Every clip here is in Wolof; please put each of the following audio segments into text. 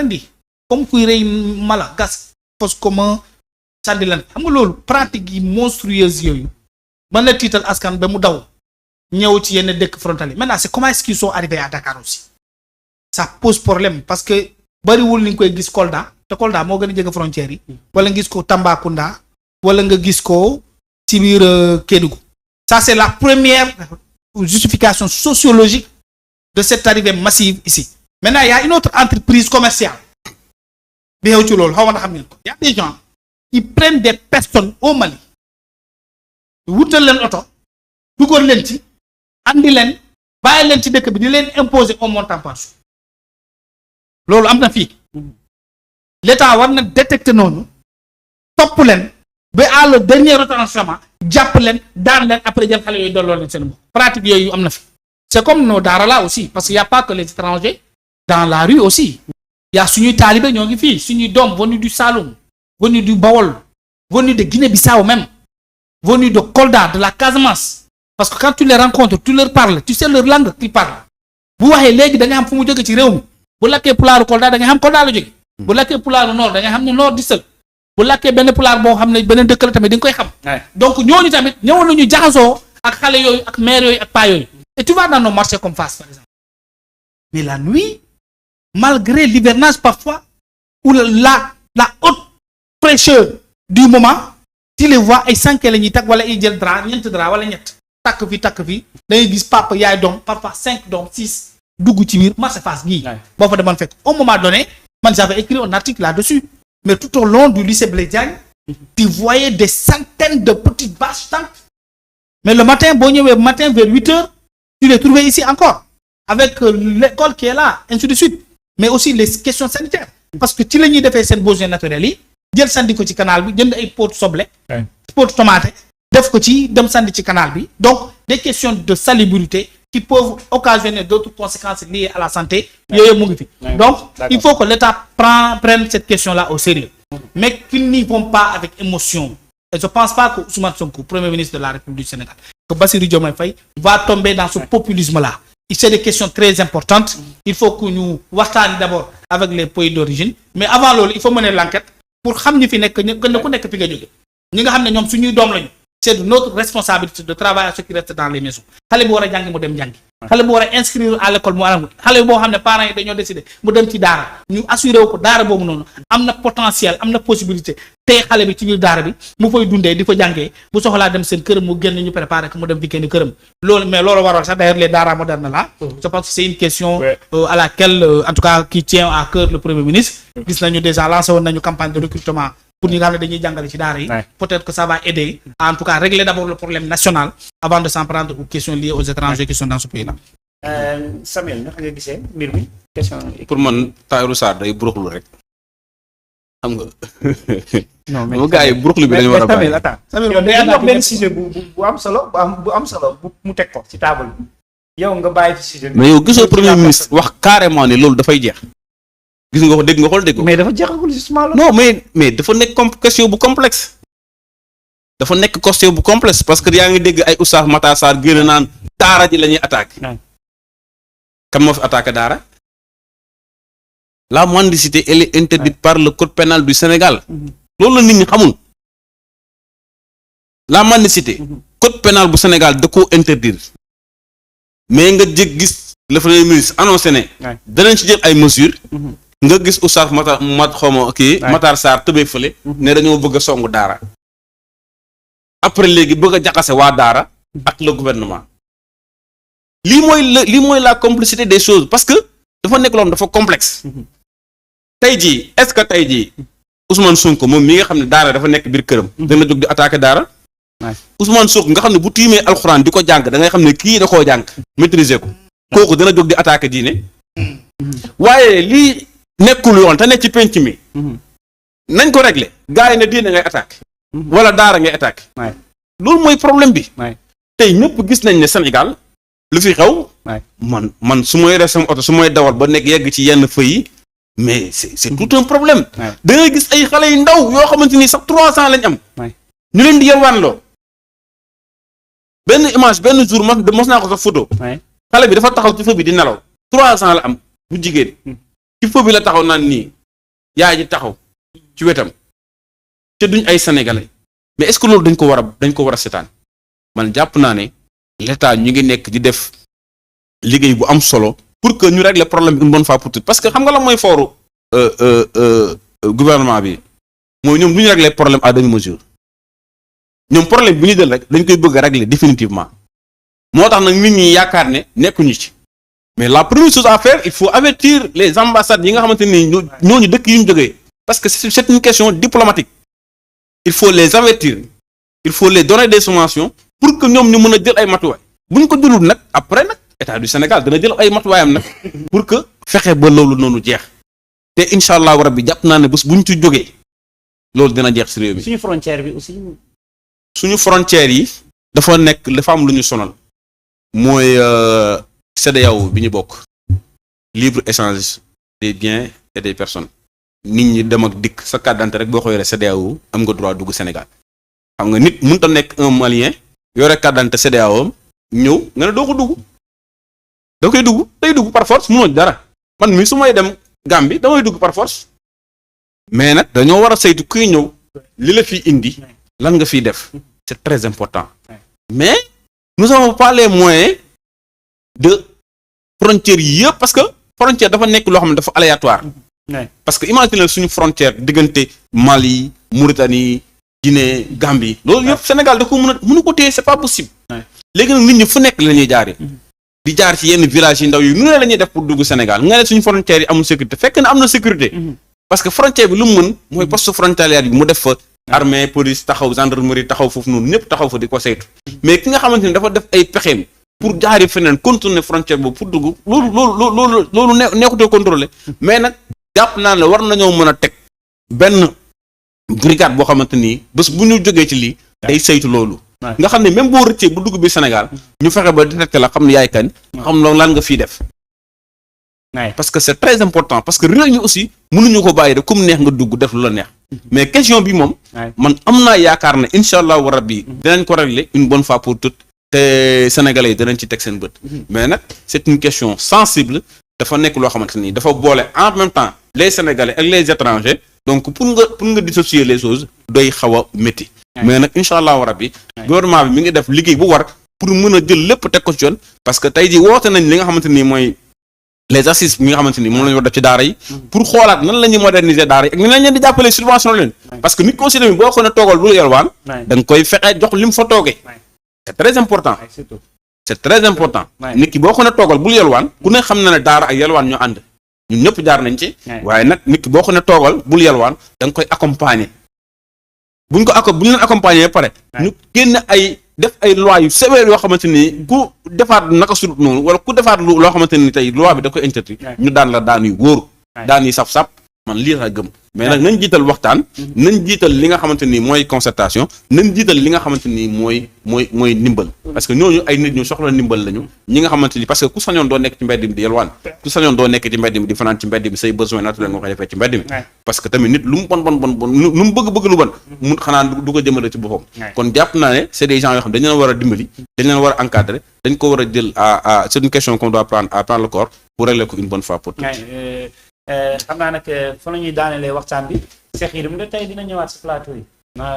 rendi comme kuy rey mala gas fosse commun sànni leen xam nga loolu pratique yi monstrueuse yooyu mën na tiital askan ba mu daw ñëw ci yenn dëkk frontalier maintenant c'est comment est-ce qu'ils sont arrivés à Dakar aussi ça pose problème parce que bariwul ni nga koy gis Kolda te Kolda moo gën a jege frontières yi wala nga gis ko Tambacounda wala nga gis ko ci biir Kédougou ça c'est la première justification sociologique de cette arrivée massive ici maintenant il y a une autre entreprise commerciale bi xew ci loolu xaw ma na xam ngeen ko y a des gens qui prennent des personnes au Mali wutal leen oto dugal leen ci andi leen bàyyi leen ci dëkk bi di leen imposer un montant par jour loolu am na fii l'État war na détecter noonu topp leen ba à le dernier retranchement jàpp leen daan leen après jël xale yooyu delloo leen seen bopp pratique yooyu am na fi c'est comme nos daara là aussi parce qu'il y a pas que les étrangers dans la rue aussi il y a suñuy taalibe ñoo ngi fii suñuy doom venus du Saloum venus du Bawol venus de Guinée-Bissau même venus de Kolda de la Casamance parce que quand tu les rencontres tu leur parles tu sais leur langue qu'ils parlent bu waxee léegi da nga xam fu mu jóge ci réew mi bu lakkee pulaaru Kolda da nga xam Kolda la jóge bu lakkee pulaaru Nord da nga xam ne Nord di sël bu lakkee benn pulaar boo xam ne beneen dëkk la tamit di nga koy xam donc ñooñu tamit ñëwoon nañu jaxasoo ak xale yooyu ak mère yooyu ak paa yooyu et tu vas dans nos marchés comme Fass par exemple mais la nuit malgré l'hivernage parfois ou la haute fraîcheur du moment tu les vois ay sànke la ñuy tag wala ay jël drap ñeent drap wala ñett takk fi da ngay gis papa yaay doom parfois 5 doom 6 dugg ci biir marché Fass gii boo fa demoon fekk au moment donné man j'avais écrit un article là-dessus mais tout au long du lycée Blaise Diagne tu voyais des centaines de petites bâches tank mais le matin boo ñëwee matin vers 8h tu les trouvais ici encore avec l'école qui est là ainsi de suite mais aussi les questions sanitaires parce que ci la ñuy defee seen besoins naturels yi jël sandi ko ci canal bi jënd ay pot soble pot tomate def ko ci dem sandi ci canal bi donc des questions de salubrité qui peuvent occasionner d'autres conséquences liées à la santé yooyu mu ngi fi donc il faut que l'État prenne cette question-là au sérieux mais qu'ils n'y vont pas avec émotion et je pense pas que Ousmane Sonko premier ministre de la République du Sénégal que Bassirou Diomaye Faye va tomber dans ce populisme-là c'est des questions très importantes il faut que ñu waxtaani d'abord avec les pays d'origine mais avant loolu il faut mener l'enquête pour xam ñi fi nekk gën na ku nekk fi nga jóge ñi nga xam ne ñoom suñuy doom lañu c'est de notre responsabilité de travailler à ce qui reste dans les maisons xale bu war a jàngi mu dem jàngi xale bu war a inscrire à l'école mu alangu xale boo xam ne parents yi dañoo décider mu dem ci daara ñu assuré wu ko daara boobu noonu am na potentiel am na possibilité tey xale bi ci biir daara bi mu fay dundee di fa jàngee bu soxlaa dem seen këram mu génn ñu préparer que mu dem week-end këram loolu mais loolu waral sax d'ailleurs les daara modernes là je pense que c'est une question à laquelle en tout cas qui tient à cœur le premier ministre gis nañu déjà lancé woon nañu campagne de recrutement pour ñi nga xam ne dañuy jàngale ci daara yi peut-être que ça va aider à en tout cas régler d'abord le problème national avant de s'en prendre aux questions liées aux étrangers qui sont dans ce pays-là. Samuel naka nga gisee mbir mi question. pour man Tahirou Sarr day buruxlu rek xam nga. non mais gars yi buruxlu bi dañu war a bàyyi. Samuel yow day am benn sujet bu am solo bu am solo bu mu teg ko ci table bi yow nga bàyyi fi sujet bi. mais yow gisoo premier ministre wax carrément ne loolu dafay jeex. gis nga ko dégg nga xool dégg ko mais dafa jeexagul justement la. non mais dafa nekk question bu complexe. dafa nekk question bu complexe parce que yaa ngi dégg ay Oustaz Matar Sarr génn naan daara ji la ñuy attaqué. kan moo fi attaqué daara. la mendicité elle est interdite par le code pénal du Sénégal. loolu la nit ñi xamul. la mendicité. code pénal bu Sénégal da koo interdire. mais nga jég gis le premier ministre annoncé ne. danañ ci jël ay mesures. nga gis Oustaz Matar Sarr tëbee fële. ne dañoo bëgg a songu daara. après léegi bëgg a jaxase waa daara. ak le gouvernement. lii mooy la complicité des choses parce que dafa nekk loolu dafa complexe. tey jii est-ce que tey jii Ousmane Sonko moom mi nga xam ne daara dafa nekk biir këram. dana jóg di attaquer daara. Ousmane Sonko nga xam ne bu tiimee alxuraan di ko jàng da ngay xam ne kii da koo jàng maîtriser ko. kooku dana jóg di attaquer diine. waaye lii nekkul yoon te nekk ci penc mi. nañ ko régler. gars yi ne diine ngay attaquer. wala daara ngay attaquer. loolu mooy problème bi. tey ñëpp gis nañ ne Sénégal lu fi xew. man su may def sama oto su may dawal ba nekk yegg ci yenn feu yi mais c'est tout un problème. da ngay gis ay xale yu ndaw yoo xamante ni sax 300 lañ am. ñu leen di yalwaanloo. benn image benn jour mos naa ko sax photo. xale bi dafa taxaw ci feu bi di nelaw 3 ans la am bu jigéen ci feu bi la taxaw naan nii yaay ji taxaw ci wetam te duñ ay sénégalais mais est-ce que loolu dañ ko war a seetaan man jàpp naa ne l'état ñu ngi nekk di def liggéey bu am solo pour que ñu régler problème bi une bonne fois pour toutes parce que xam nga la mooy fooru gouvernement bi mooy ñoom du ñu régler problème à demi-mesure ñoom problème bi ñu jël rek dañ koy bëgg a régler définitivement moo tax nag nit ñi yaakaar ne nekkuñu ci mais la première chose à faire il faut avertir les ambassades yi nga xamante ni ñooñu dëkk yi ñu jógee parce que c'est une question diplomatique il faut les avertir il faut les donner des sommations pour que ñoom ñu mën a jël ay matuwaay bu ñu ko jëlul nag après nag état du Sénégal dana jël ay matuwaayam nag pour que fexe ba loolu noonu jeex te incha allahu rabbi jàpp naa ne bés bu ñu ci jógee loolu dina jeex si réew mi. suñu frontière bi aussi. suñu frontières yi dafa am lu ñu sonal mooy CEDEAO bi ñu bokk libre échange des biens et des personnes nit ñi dem ak dikk sa carte d'identité rek boo ko yoree CEDEAO am nga droit dugg Sénégal xam nga nit mënut a nekk un malien yore carte d'identité CEDEAO ñëw nga ne doo ko dugg da koy dugg day dugg par force mënoo dara man mi su may dem Gambie damay dugg par force mais nag dañoo war a saytu kuy ñëw li la fi indi lan nga fiy def c'est très important mais nous n'avons pas les moyens de frontières yi yëpp parce que frontière dafa nekk loo xam ne dafa aléatoire parce que imagine suñu frontière diggante Mali Mauritanie Guinée Gambie loolu yëpp Sénégal da ko mënu ko téye c'est pas possible léegi nag nit ñi fu nekk la ñuy jaaree di jaar ci yenn village yi ndaw yi nu ne la ñuy def pour dugg Sénégal nga ne suñu frontière yi amul sécurité fekk na am na sécurité parce que frontière bi lu mu mën mooy poste frontalière bi mu def fa armée police taxaw gendarmerie taxaw foofu noonu ñëpp taxaw fa di ko saytu mais ki nga xamante ni dafa def ay pexeem pour jaari feneen contourner frontière boobu pour dugg loolu neexutoo contrôler mais nag jàpp naa ne war nañoo mën a teg benn brigade boo xamante ni bés bu ñu jógee ci lii day saytu loolu nga xam ne même boo rëccee bu dugg bi Sénégal ñu fexe ba détecté la xam ne yaay kan xam loolu lan nga fiy def parce que c'est très important parce que réew mi aussi mënuñu ko bàyyi de comme neex nga dugg def lu la neex mais question bi moom man am naa yaakaar ne incha allahu rabbi dinañ ko régler une bonne fois pour toutes te sénégalais yi dinañ ci teg seen bët mais nag c'est une question sensible dafa nekk loo xamante ni dafa boole en même temps les sénégalais ak les étrangers donc pour nga dissocier les choses doy xaw a métti mais nag incha allahu rabbi gouvernement bi mi ngi def liggéey bu war pour mën a jël lépp teg ko ci yoon parce que tey jii woote nañ li nga xamante ni mooy les assises mi nga xamante ni moom la ñu war def ci daara yi pour xoolaat nan la ñuy moderniser daara yi ak nan lañ leen di jàppale subvention leen parce que nit ko aussi tamit boo ko ne toogal bul yalwaan da nga koy fexe jox li mu fa toogee c'est très important c'est très important nit ki boo ko ne toogal bul yalwaan ku ne xam na ne daara ak yalwaan ñoo ànd ñun ñëpp jaar nañ ci waaye nag nit ki boo ko ne toogal bul yalwaan da nga koy accompagner bu ñu leen accompagner ba pare ñu génn def ay loi yu sévères yoo xamante ni ku defaat naka sudut noonu wala ku defaat loo xamante ni tey loi bi da koy interdit ñu daan la daan yu wóor daan yi sap-sap man lii laa gëm mais nag nañ jiital waxtaan nañ jiital li nga xamante ni mooy concertation nañ jiital li nga xamante ni mooy ndimbal parce que ñooñu ay nit ñu soxla ndimbal lañu ñi nga xamante ni parce que ku sañoon doo nekk ci mbedd mi di yelwaan ku sañoon doo nekk ci mbedd mi di fanaan ci mbedd mi say besoin naturel nga koy defee ci mbedd mi parce que tamit nit lu mu bon lu mu bëgg lu bon mu xanaa du ko jëmale ci boppam kon jàpp naa ne c'est des gens yoo xam dañ leen war a dimbali dañ leen war a encadrer dañ ko war a jël à c'est une question qu'on doit prendre à prendre le corps pour régler ko une bonne fois pour toutes xam naa nag fa la ñuy daanelee waxtaan bi Cheikh Yérim de tey dina ñëwaat si plateau yi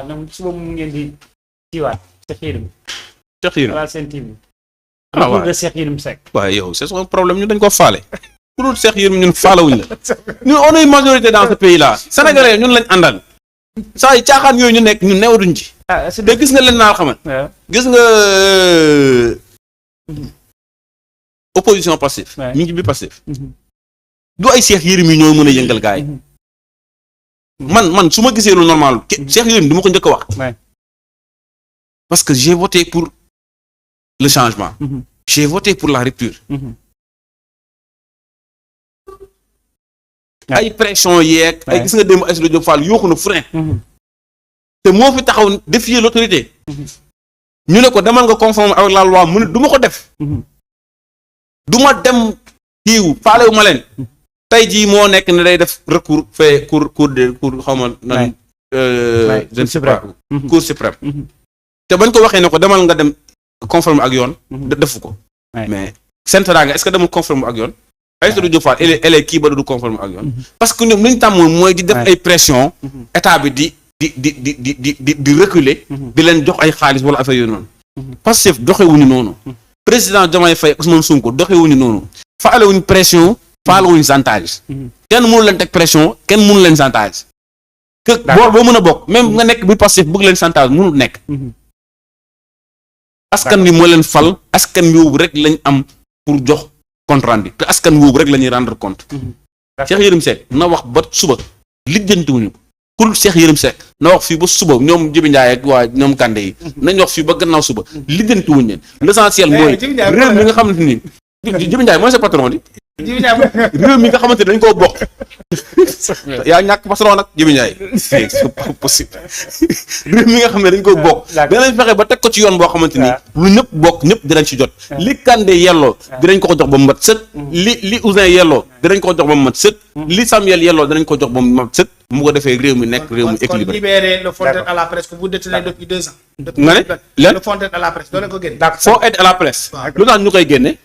ñoom suba mu ngeen di kiiwaat Cheikh Yérim wala seen TV waaw de Cheikh Yérim Seck waaye yow c'est son problème ñun dañ ko faale ku dul Cheikh Yérim ñun faalewuñ la ñun on est majorité dans ce pays là sénégalais ñun lañ àndal saa yi caaxaan yooyu ñu nekk ñun newatuñ ci te gis nga leen naal xamal gis nga opposition passive ñu ngi bi passive du ay Cheikh Yérim yi ñoo mën a yëngal gaay man su ma gisee lu normal Cheikh Yérim du ma ko njëkk a wax parce que j'ai voté pour le changement j'ai voté pour la rupture ay pression yeeg ay gis nga démb Aïssatou Diop Fall yooxu na frein te moo fi taxaw défier l'autorité ñu ne ko demal nga conforme avec la loi mu ne du ma ko def du ma dem kiiw faalewu ma leen tey jii moo nekk ne day def recours fait cour xawma nan je ne sais pas cour suprême te bañ ko waxee ne ko demal nga dem conforme ak yoon defu ko mais seen teraanga est-ce que demul conforme ak yoon Aïssatou Diop Fall elle est kii ba du conforme ak yoon parce que ñoom lu ñu tàmmoon mooy di def ay pression état bi di reculer di leen jox ay xaalis wala affaire yooyu noonu Pastef doxewuñu noonu président Diomaye Faye Ousmane Sonko doxewuñu noonu faalewuñu pression faalewuñu chantage kenn mënu leen teg pression kenn mënu leen chantage que boo mën a bokk même nga nekk bi Pastef bëgg leen chantage mënul nekk askan wi moo leen fal askan wi woowu rek lañ am pour jox compte rendu te askan woowu rek la ñuy rendre compte Cheikh Yérim Seck na wax ba suba lijjantiwuñu ko pour Cheikh Yérim Seck na wax fii ba suba ñoom Jibi Ndiaye ak waa ñoom Kande yi nañ wax fii ba gannaaw suba lijjantiwuñu leen l'essentiel mooy réew mi nga xamante ni Jibi Ndiaye mooy sa patron di réew mi nga xamante ni dañ koo bokk yaa ñàkk patron nag Jibi Ndiaye c'est pas possible réew mi nga xam ne dañ koo bokk danañ fexe ba teg ko ci yoon boo xamante ni lu ñëpp bokk ñëpp dinañ ci jot li Kande yelloo dinañ ko jox ba mu mat sët li Ousin yelloo dinañ ko jox ba mu mat sët li Samuel yelloo dinañ ko jox ba mu mat sët mu ko defee réew mi nekk réew mi équilibré. kon libérer le Fontaine à la presse que vous détenez depuis 2 ans. nga ne le Fontaine à la presse doo leen ko génne. foo aide à la presse lu tax ñu koy génne